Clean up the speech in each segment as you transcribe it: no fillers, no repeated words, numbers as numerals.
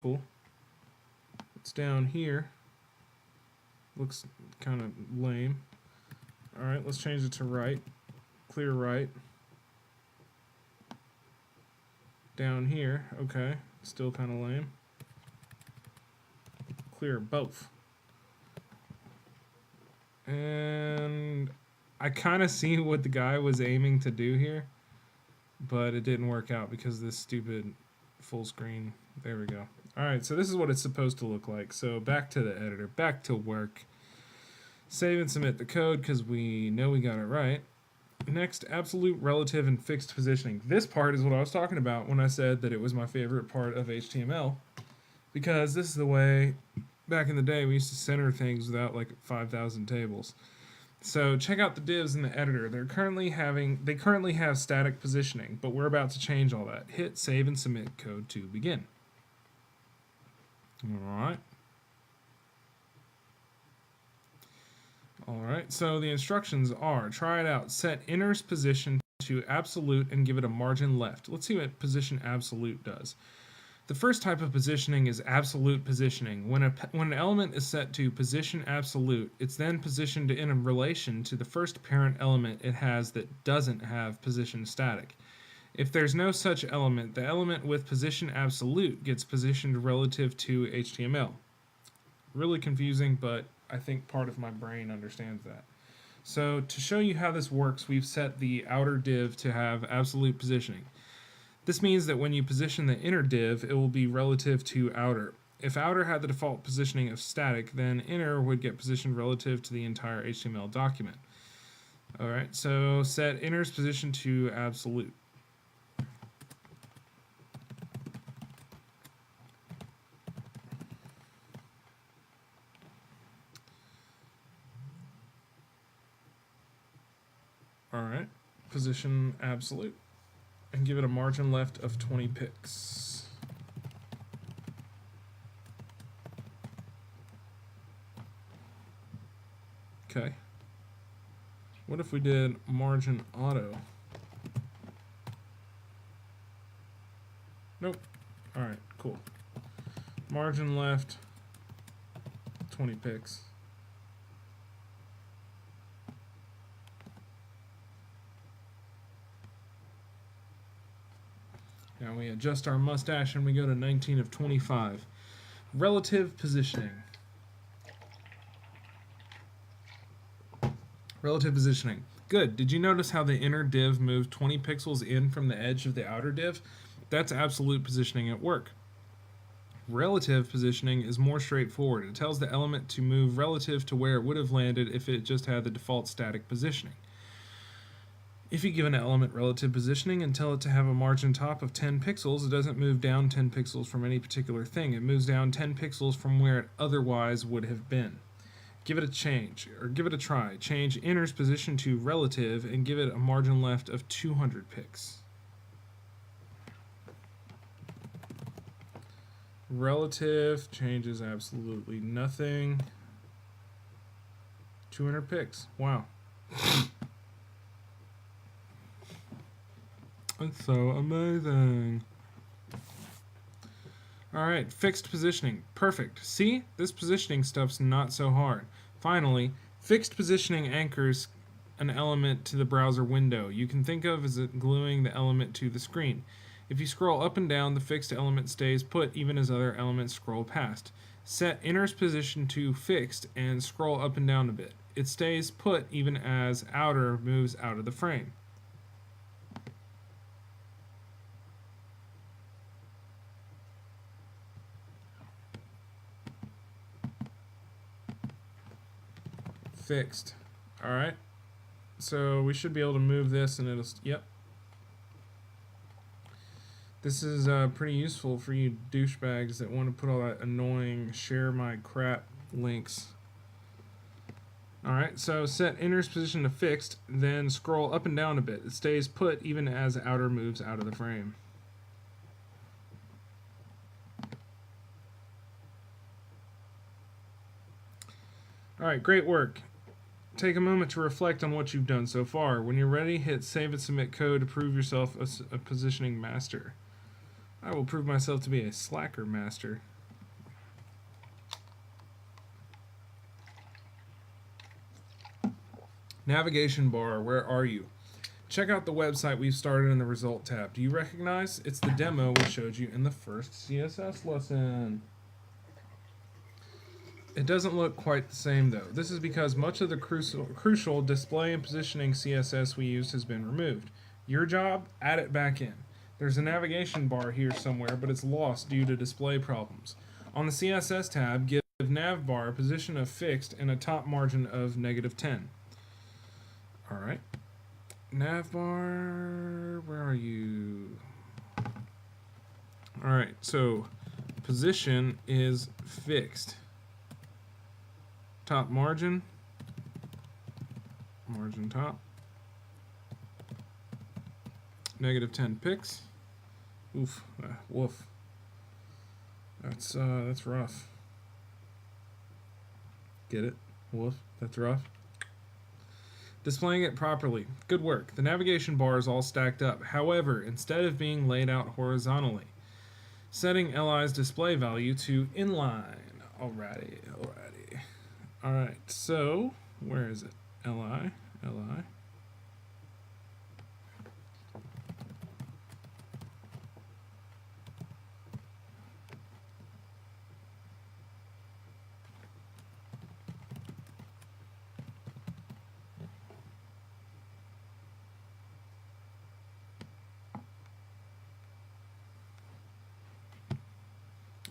Cool. It's down here. Looks kind of lame. Alright, let's change it to right. Clear right. Down here, okay. Still kind of lame. Clear both. And I kind of see what the guy was aiming to do here, but it didn't work out because of this stupid full screen. There we go. Alright, so this is what it's supposed to look like. So back to the editor, back to work. Save and submit the code because we know we got it right. Next, absolute, relative, and fixed positioning. This part is what I was talking about when I said that it was my favorite part of HTML, because this is the way, back in the day, we used to center things without like 5,000 tables. So check out the divs in the editor. They currently have static positioning, but we're about to change all that. Hit save and submit code to begin. Alright, so the instructions are, try it out. Set inner's position to absolute and give it a margin left. Let's see what position absolute does. The first type of positioning is absolute positioning. When an element is set to position absolute, it's then positioned in relation to the first parent element it has that doesn't have position static. If there's no such element, the element with position absolute gets positioned relative to HTML. Really confusing, but I think part of my brain understands that. So to show you how this works, we've set the outer div to have absolute positioning. This means that when you position the inner div, it will be relative to outer. If outer had the default positioning of static, then inner would get positioned relative to the entire HTML document. Alright, so set inner's position to absolute. Alright, position absolute, and give it a margin left of 20 pixels. Okay. What if we did margin auto? Nope. Alright, cool. Margin left, 20 pixels. Now we adjust our mustache and we go to 19 of 25. Relative positioning. Relative positioning. Good. Did you notice how the inner div moved 20 pixels in from the edge of the outer div? That's absolute positioning at work. Relative positioning is more straightforward. It tells the element to move relative to where it would have landed if it just had the default static positioning. If you give an element relative positioning and tell it to have a margin top of 10 pixels, it doesn't move down 10 pixels from any particular thing. It moves down 10 pixels from where it otherwise would have been. Give it a try. Change inner's position to relative and give it a margin left of 200 pixels. Relative changes absolutely nothing. 200 pixels. Wow. That's so amazing. Alright, fixed positioning. Perfect. See? This positioning stuff's not so hard. Finally, fixed positioning anchors an element to the browser window. You can think of as it gluing the element to the screen. If you scroll up and down, the fixed element stays put even as other elements scroll past. Set inner's position to fixed and scroll up and down a bit. It stays put even as outer moves out of the frame. Fixed. Alright. So we should be able to move this and it'll... Yep. This is pretty useful for you douchebags that want to put all that annoying share my crap links. Alright, so set inner's position to fixed, then scroll up and down a bit. It stays put even as outer moves out of the frame. Alright, great work. Take a moment to reflect on what you've done so far. When you're ready, hit save and submit code to prove yourself a positioning master. I will prove myself to be a slacker master. Navigation bar, where are you? Check out the website we've started in the result tab. Do you recognize? It's the demo we showed you in the first CSS lesson. It doesn't look quite the same though. This is because much of the crucial display and positioning CSS we used has been removed. Your job, add it back in. There's a navigation bar here somewhere, but it's lost due to display problems. On the CSS tab, give navbar a position of fixed and a top margin of -10. Alright. Navbar, where are you? Alright, so position is fixed. Top margin, margin top, -10 pixels. Oof, woof. That's rough. Get it? Woof, that's rough. Displaying it properly. Good work. The navigation bar is all stacked up. However, instead of being laid out horizontally, setting LI's display value to inline. Alrighty. Alright, so where is it? LI.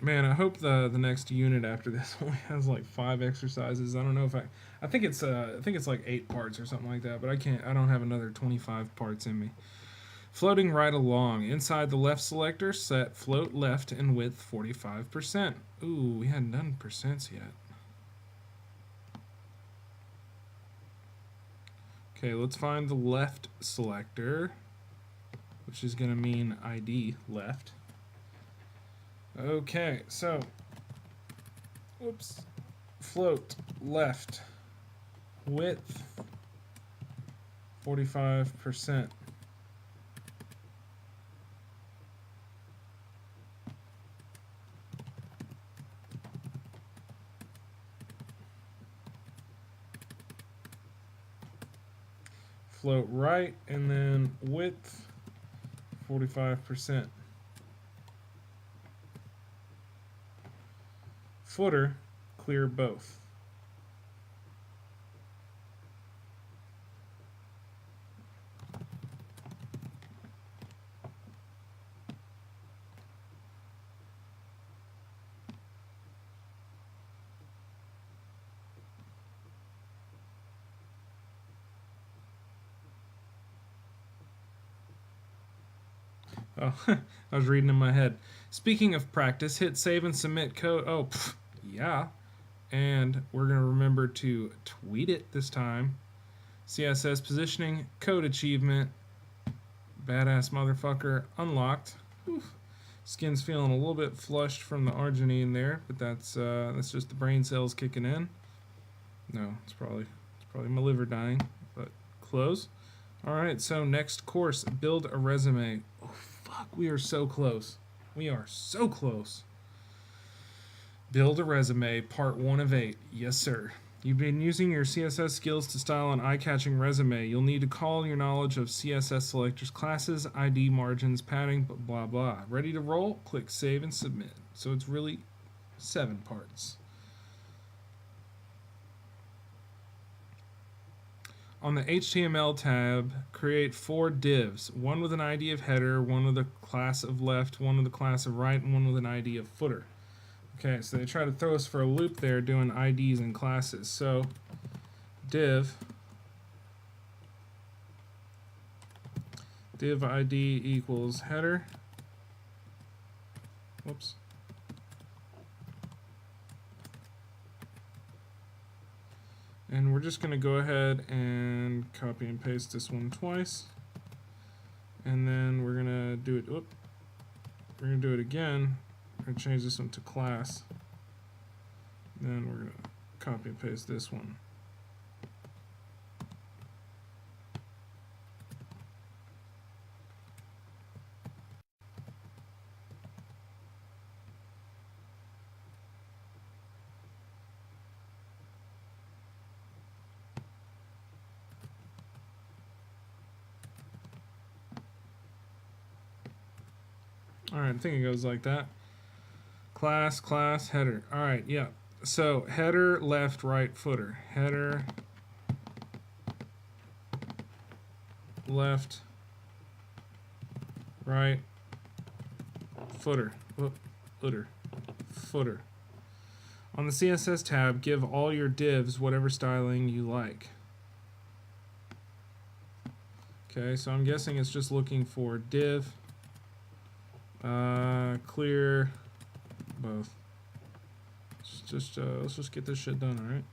Man, I hope the next unit after this only has like 5 exercises. I don't know if I think it's like 8 parts or something like that, but I don't have another 25 parts in me. Floating right along. Inside the left selector, set float left and width 45%. Ooh, we hadn't done percents yet. Okay, let's find the left selector, which is going to mean ID left. Okay, so float left width 45%. Float right and then width 45%. Footer, clear both. Oh, I was reading in my head. Speaking of practice, hit save and submit code. Oh, yeah. And we're going to remember to tweet it this time. CSS positioning, code achievement, badass motherfucker, unlocked. Oof. Skin's feeling a little bit flushed from the arginine there, but that's just the brain cells kicking in. No, it's probably my liver dying, but close. All right, so next course, build a resume. Oh fuck, we are so close. We are so close. Build a resume, part 1 of 8. Yes, sir. You've been using your CSS skills to style an eye-catching resume. You'll need to call your knowledge of CSS selectors, classes, ID margins, padding, blah, blah. Ready to roll? Click Save and Submit. So it's really 7 parts. On the HTML tab, create 4 divs. One with an ID of header, one with a class of left, one with a class of right, and one with an ID of footer. Okay, so they try to throw us for a loop there doing IDs and classes. So div ID equals header. Whoops. And we're just going to go ahead and copy and paste this one twice. And then we're going to do it. We're going to do it again. We're going to change this one to class. Then we're going to copy and paste this one. All right, I think it goes like that. Class, header. All right, yeah. So header, left, right, footer. Header, left, right, footer. Footer. On the CSS tab, give all your divs whatever styling you like. Okay, so I'm guessing it's just looking for div, clear, both. Let's just get this shit done, all right?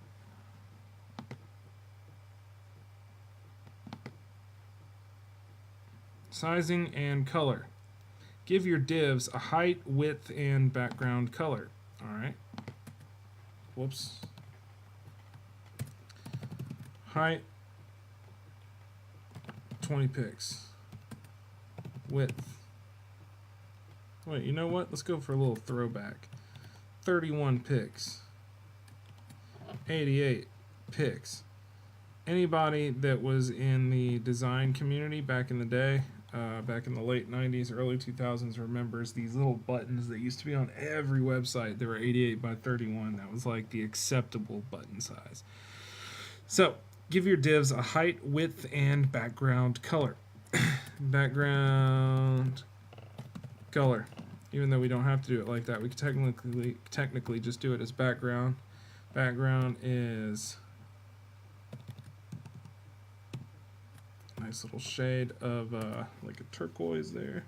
Sizing and color. Give your divs a height, width, and background color. All right. Whoops. Height, 20 pixels. Width. Wait, you know what? Let's go for a little throwback. 31 pixels. 88 pixels. Anybody that was in the design community back in the day, back in the late 90s, early 2000s, remembers these little buttons that used to be on every website. They were 88 by 31. That was like the acceptable button size. So, give your divs a height, width, and background color. Background color. Even though we don't have to do it like that, we could technically just do it as background. Background is nice little shade of like a turquoise there.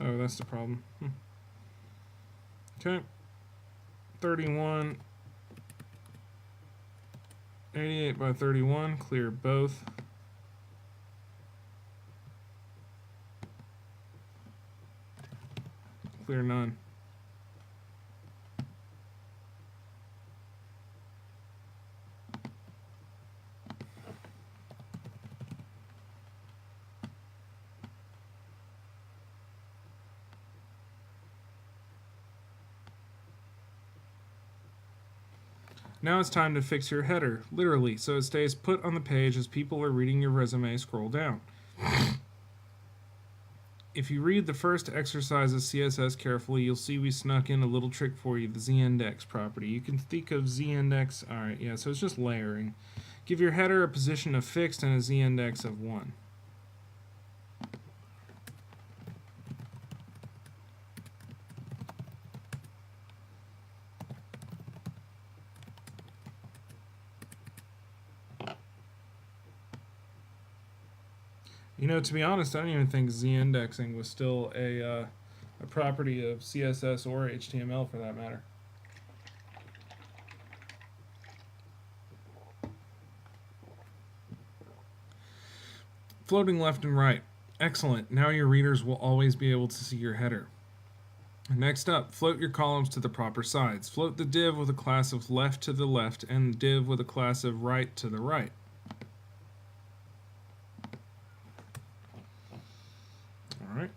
Oh, that's the problem. Okay. 31. 88 by 31. Clear both. Clear none. Now it's time to fix your header, literally, so it stays put on the page as people are reading your resume scroll down. If you read the first exercise of CSS carefully, you'll see we snuck in a little trick for you, the z-index property. You can think of z-index, alright, yeah, so it's just layering. Give your header a position of fixed and a z-index of 1. You know, to be honest, I don't even think z-indexing was still a property of CSS or HTML for that matter. Floating left and right. Excellent. Now your readers will always be able to see your header. Next up, float your columns to the proper sides. Float the div with a class of left to the left and the div with a class of right to the right. Alright.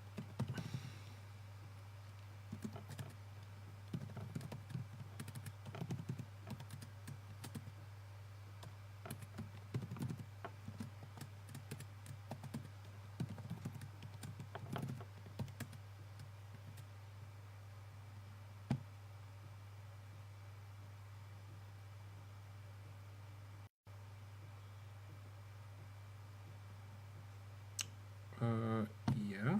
Yeah.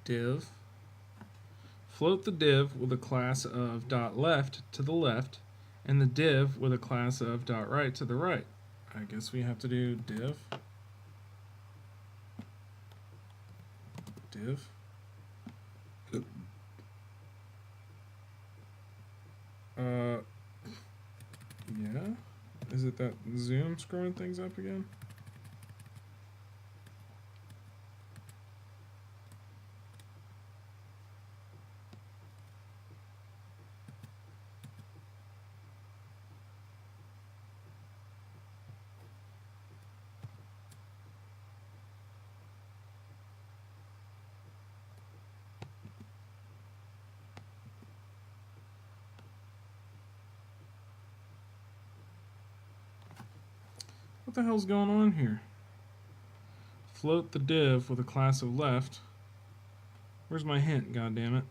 Div. Float the div with a class of dot left to the left and the div with a class of dot right to the right. I guess we have to do div. Div. Yeah. Is it that Zoom screwing things up again? What the hell's going on here? Float the div with a class of left. Where's my hint, goddammit?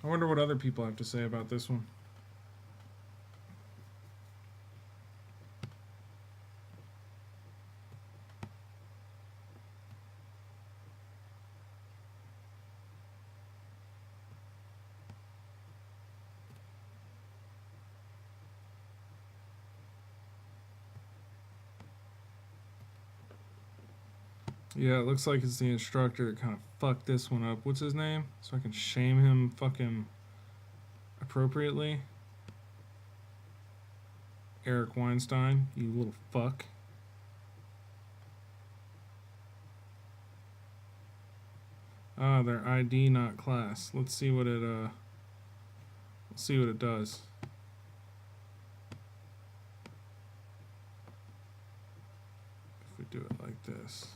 I wonder what other people have to say about this one. Yeah, it looks like it's the instructor that kind of fucked this one up. What's his name? So I can shame him fucking appropriately. Eric Weinstein, you little fuck. Ah, their ID not class. Let's see what it does. If we do it like this.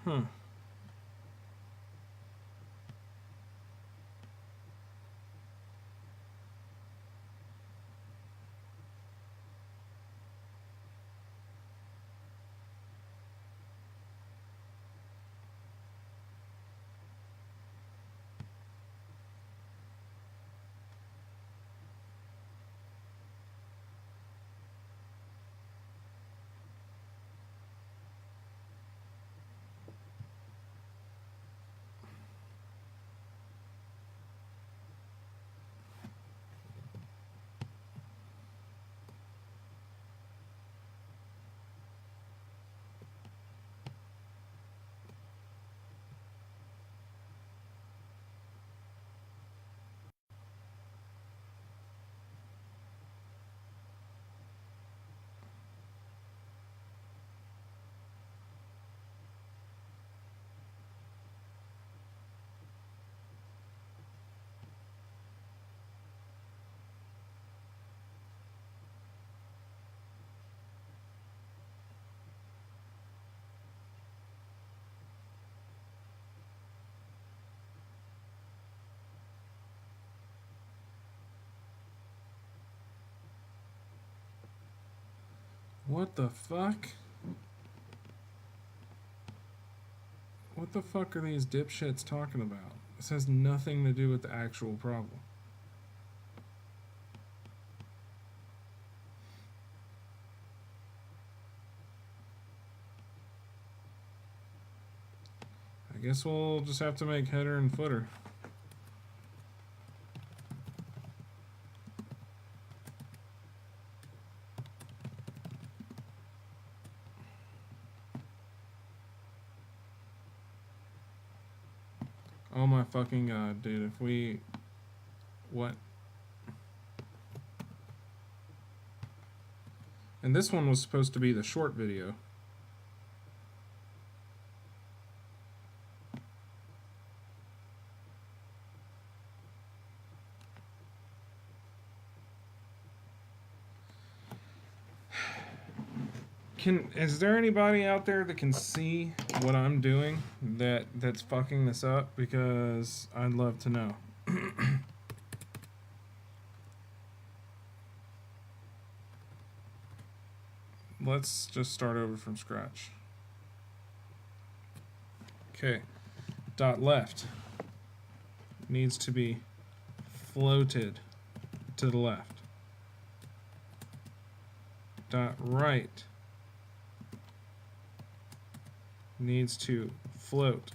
Huh. What the fuck? What the fuck are these dipshits talking about? This has nothing to do with the actual problem. I guess we'll just have to make header and footer. Oh my fucking god, dude. If we... What? And this one was supposed to be the short video. Is there anybody out there that can see what I'm doing that's fucking this up? Because I'd love to know. let's just start over from scratch. Okay, dot left needs to be floated to the left. Dot right needs to float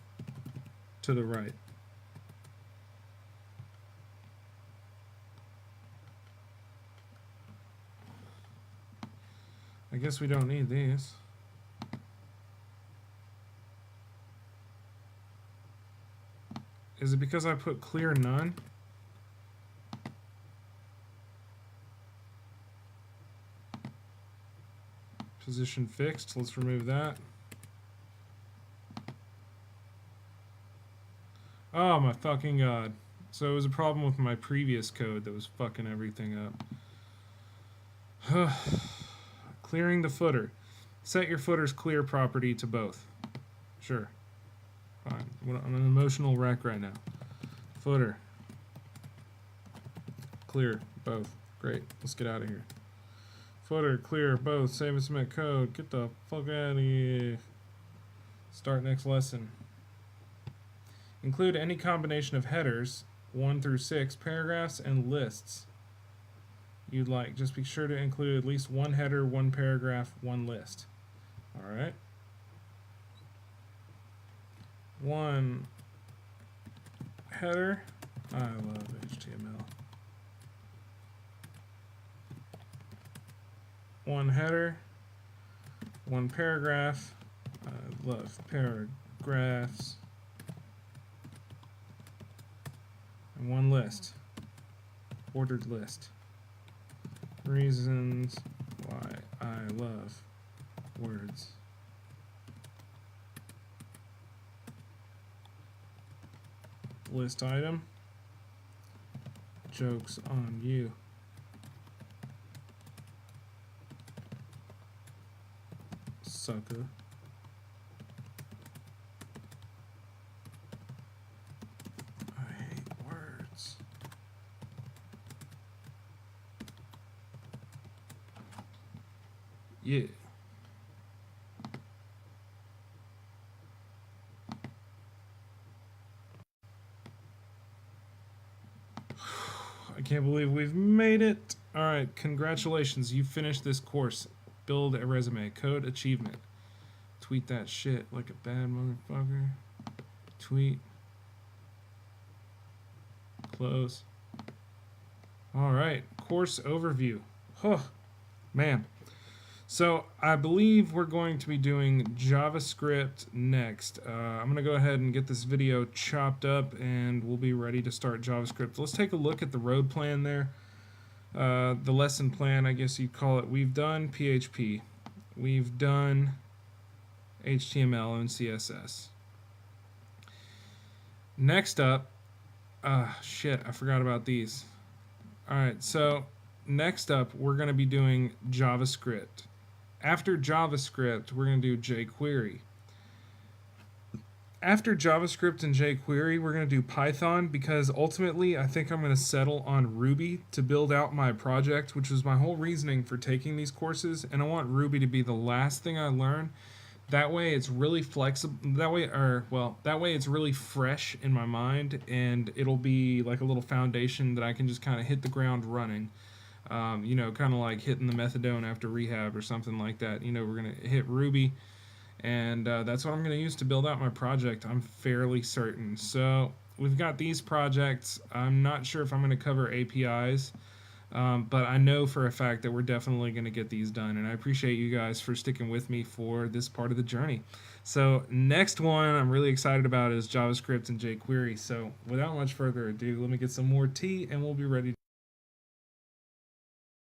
to the right. I guess we don't need these. Is it because I put clear none? Position fixed. Let's remove that. Oh my fucking god. So it was a problem with my previous code that was fucking everything up. Clearing the footer. Set your footer's clear property to both. Sure. Fine. I'm an emotional wreck right now. Footer. Clear. Both. Great. Let's get out of here. Footer. Clear. Both. Save and submit code. Get the fuck out of here. Start next lesson. Include any combination of headers, 1 through 6, paragraphs, and lists you'd like. Just be sure to include at least one header, one paragraph, one list. All right. One header. I love HTML. One header, one paragraph. I love paragraphs. And one list. Ordered list. Reasons why I love words. List item. Joke's on you. Sucker. I hate words. Yeah. I can't believe we've made it. All right, congratulations. You finished this course. Build a resume. Code achievement. Tweet that shit like a bad motherfucker. Tweet. Close. All right, course overview. Oh, man. So I believe we're going to be doing JavaScript next. I'm going to go ahead and get this video chopped up and we'll be ready to start JavaScript. Let's take a look at the road plan there. The lesson plan, I guess you'd call it. We've done PHP. We've done HTML and CSS. Next up, shit, I forgot about these. All right, so next up, we're going to be doing JavaScript. After JavaScript, we're going to do jQuery. After JavaScript and jQuery, we're going to do Python because ultimately I think I'm going to settle on Ruby to build out my project, which was my whole reasoning for taking these courses. And I want Ruby to be the last thing I learn. That way it's really flexible. That way it's really fresh in my mind and it'll be like a little foundation that I can just kind of hit the ground running. You know, kind of like hitting the methadone after rehab or something like that. You know, we're going to hit Ruby, and that's what I'm going to use to build out my project, I'm fairly certain. So we've got these projects. I'm not sure if I'm going to cover APIs, but I know for a fact that we're definitely going to get these done, and I appreciate you guys for sticking with me for this part of the journey. So next one I'm really excited about is JavaScript and jQuery. So without much further ado, let me get some more tea, and we'll be ready